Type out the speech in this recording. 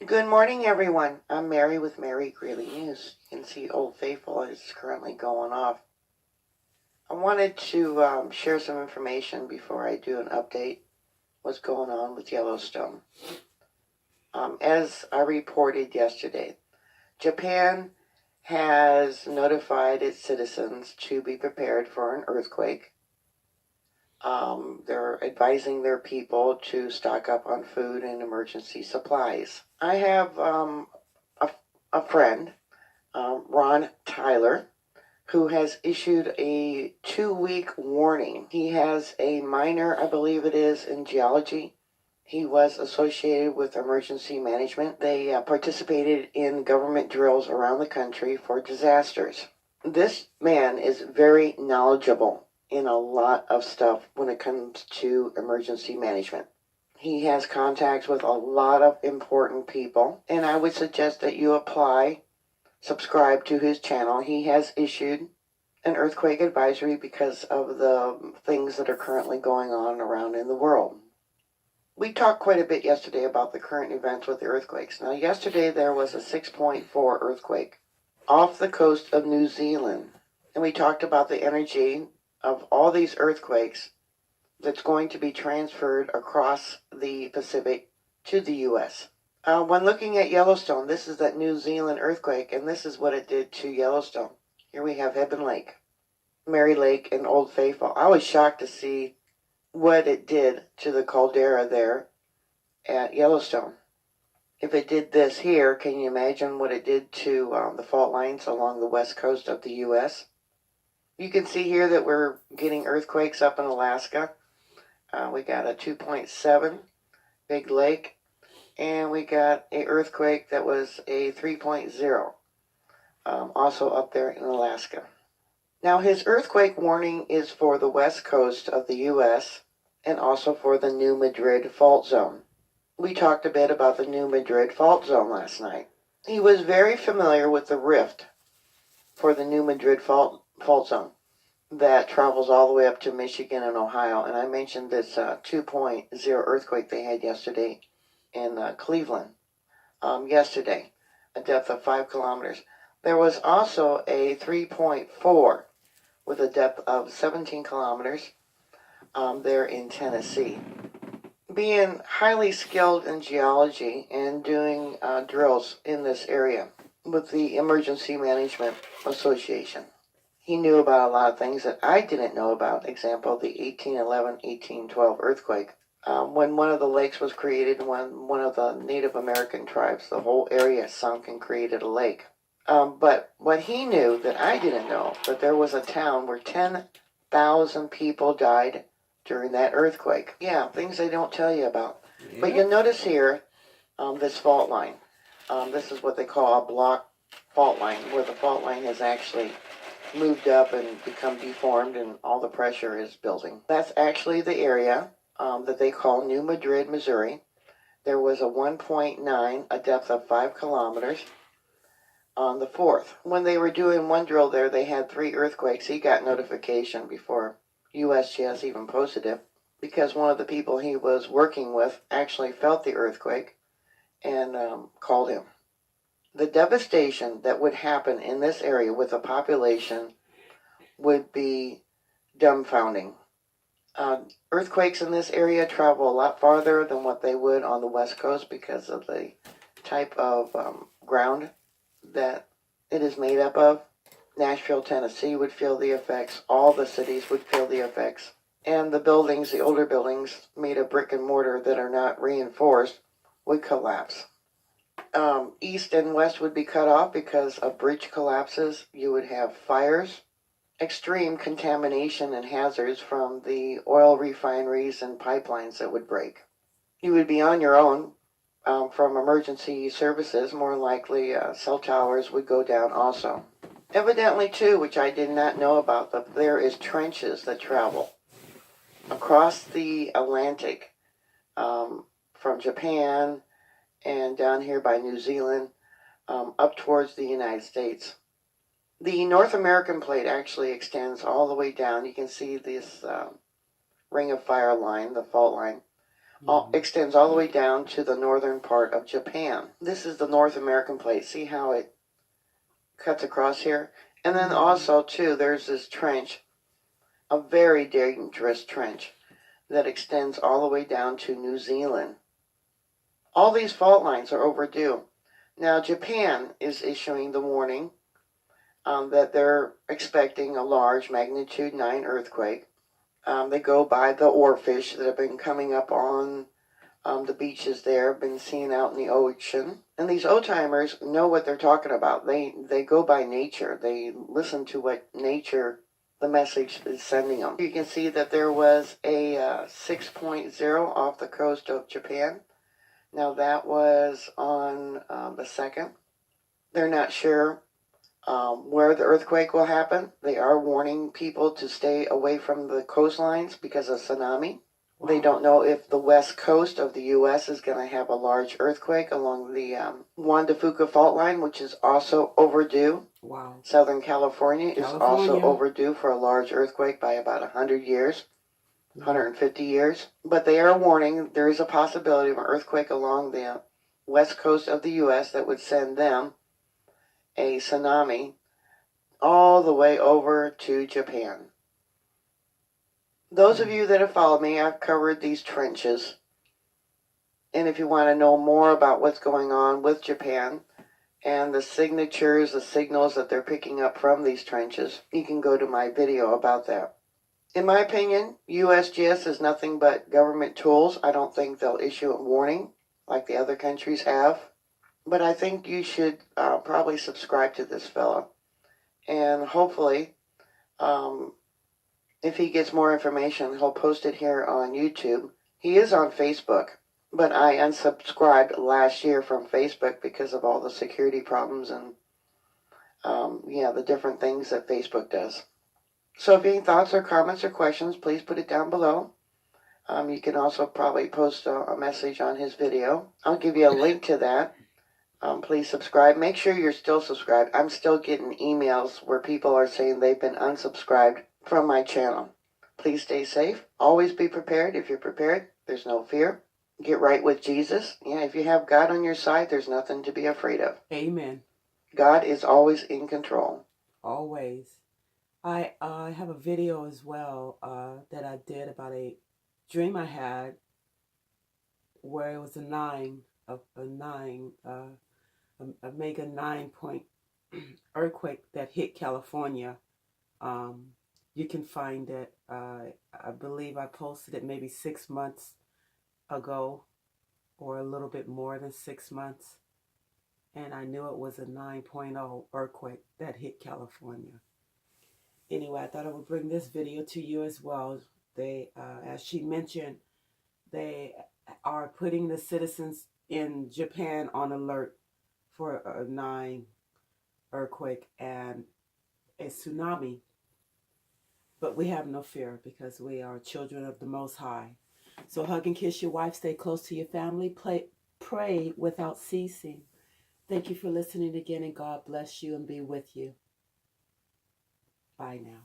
Good morning, everyone. I'm Mary with Mary Greeley News. You can see Old Faithful is currently going off. I wanted to share some information before I do an update what's going on with Yellowstone. As I reported yesterday, Japan has notified its citizens to be prepared for an earthquake. They're advising their people to stock up on food and emergency supplies. I have a friend, Ron Tyler, who has issued a 2-week warning. He has a minor, I believe it is, in geology. He was associated with emergency management. They participated in government drills around the country for disasters. This man is very knowledgeable in a lot of stuff when it comes to emergency management. He has contacts with a lot of important people, and I would suggest that you subscribe to his channel. He has issued an earthquake advisory because of the things that are currently going on around in the world. We talked quite a bit yesterday about the current events with the earthquakes. Now, yesterday there was a 6.4 earthquake off the coast of New Zealand, and we talked about the energy of all these earthquakes that's going to be transferred across the Pacific to the U.S. When looking at Yellowstone, this is that New Zealand earthquake, and this is what it did to Yellowstone. Here we have Heben Lake, Mary Lake, and Old Faithful. I was shocked to see what it did to the caldera there at Yellowstone. If it did this here, can you imagine what it did to the fault lines along the west coast of the U.S.? You can see here that we're getting earthquakes up in Alaska. We got a 2.7 Big Lake, and we got an earthquake that was a 3.0, also up there in Alaska. Now, his earthquake warning is for the west coast of the U.S. and also for the New Madrid fault zone. We talked a bit about the New Madrid fault zone last night. He was very familiar with the rift for the New Madrid fault zone that travels all the way up to Michigan and Ohio. And I mentioned this 2.0 earthquake they had yesterday in Cleveland. Yesterday, a depth of 5 kilometers. There was also a 3.4 with a depth of 17 kilometers there in Tennessee. Being highly skilled in geology and doing drills in this area with the Emergency Management Association, he knew about a lot of things that I didn't know about. Example, the 1811-1812 earthquake. When one of the lakes was created, when one of the Native American tribes, the whole area sunk and created a lake. But what he knew that I didn't know, that there was a town where 10,000 people died during that earthquake. Yeah, things they don't tell you about. Yeah. But you'll notice here, this fault line. This is what they call a block fault line, where the fault line has actually moved up and become deformed and all the pressure is building. That's actually the area that they call New Madrid, Missouri. There was a 1.9, a depth of 5 kilometers on the 4th. When they were doing one drill there, they had 3 earthquakes. He got notification before USGS even posted it, because one of the people he was working with actually felt the earthquake and called him. The devastation that would happen in this area with the population would be dumbfounding. Earthquakes in this area travel a lot farther than what they would on the west coast because of the type of ground that it is made up of. Nashville, Tennessee would feel the effects. All the cities would feel the effects. And the buildings, the older buildings made of brick and mortar that are not reinforced, would collapse. East and west would be cut off because of bridge collapses. You would have fires, extreme contamination and hazards from the oil refineries and pipelines that would break. You would be on your own from emergency services. More likely, cell towers would go down also. Evidently, too, which I did not know about, but there is trenches that travel across the Atlantic from Japan and down here by New Zealand up towards the United States. The North American plate actually extends all the way down. You can see this ring of fire line, the fault line, extends all the way down to the northern part of Japan. This is the North American plate. See how it cuts across here? And then also, too, there's this trench, a very dangerous trench, that extends all the way down to New Zealand. All these fault lines are overdue. Now, Japan is issuing the warning that they're expecting a large magnitude 9 earthquake. They go by the oarfish that have been coming up on the beaches there, been seen out in the ocean. And these old-timers know what they're talking about. They go by nature. They listen to what nature, the message is sending them. You can see that there was a 6.0 off the coast of Japan. Now that was on the 2nd. They're not sure where the earthquake will happen. They are warning people to stay away from the coastlines because of tsunami. Wow. They don't know if the west coast of the U.S. is going to have a large earthquake along the Juan de Fuca fault line, which is also overdue. Wow. Southern California is also overdue for a large earthquake by about 100 years. 150 years. But they are warning there is a possibility of an earthquake along the west coast of the U.S. that would send them a tsunami all the way over to Japan. Those of you that have followed me, I've covered these trenches. And if you want to know more about what's going on with Japan and the signatures, the signals that they're picking up from these trenches, you can go to my video about that. In my opinion, USGS is nothing but government tools. I don't think they'll issue a warning like the other countries have. But I think you should probably subscribe to this fellow. And hopefully, if he gets more information, he'll post it here on YouTube. He is on Facebook, but I unsubscribed last year from Facebook because of all the security problems and, the different things that Facebook does. So if you have any thoughts or comments or questions, please put it down below. You can also probably post a message on his video. I'll give you a link to that. Please subscribe. Make sure you're still subscribed. I'm still getting emails where people are saying they've been unsubscribed from my channel. Please stay safe. Always be prepared. If you're prepared, there's no fear. Get right with Jesus. Yeah, if you have God on your side, there's nothing to be afraid of. Amen. God is always in control. Always. I have a video as well that I did about a dream I had where it was a mega 9-point earthquake that hit California. You can find it. I believe I posted it maybe 6 months ago or a little bit more than 6 months. And I knew it was a 9.0 earthquake that hit California. Anyway, I thought I would bring this video to you as well. They, as she mentioned, they are putting the citizens in Japan on alert for a 9 earthquake and a tsunami. But we have no fear because we are children of the Most High. So hug and kiss your wife. Stay close to your family. Pray without ceasing. Thank you for listening again, and God bless you and be with you. Bye now.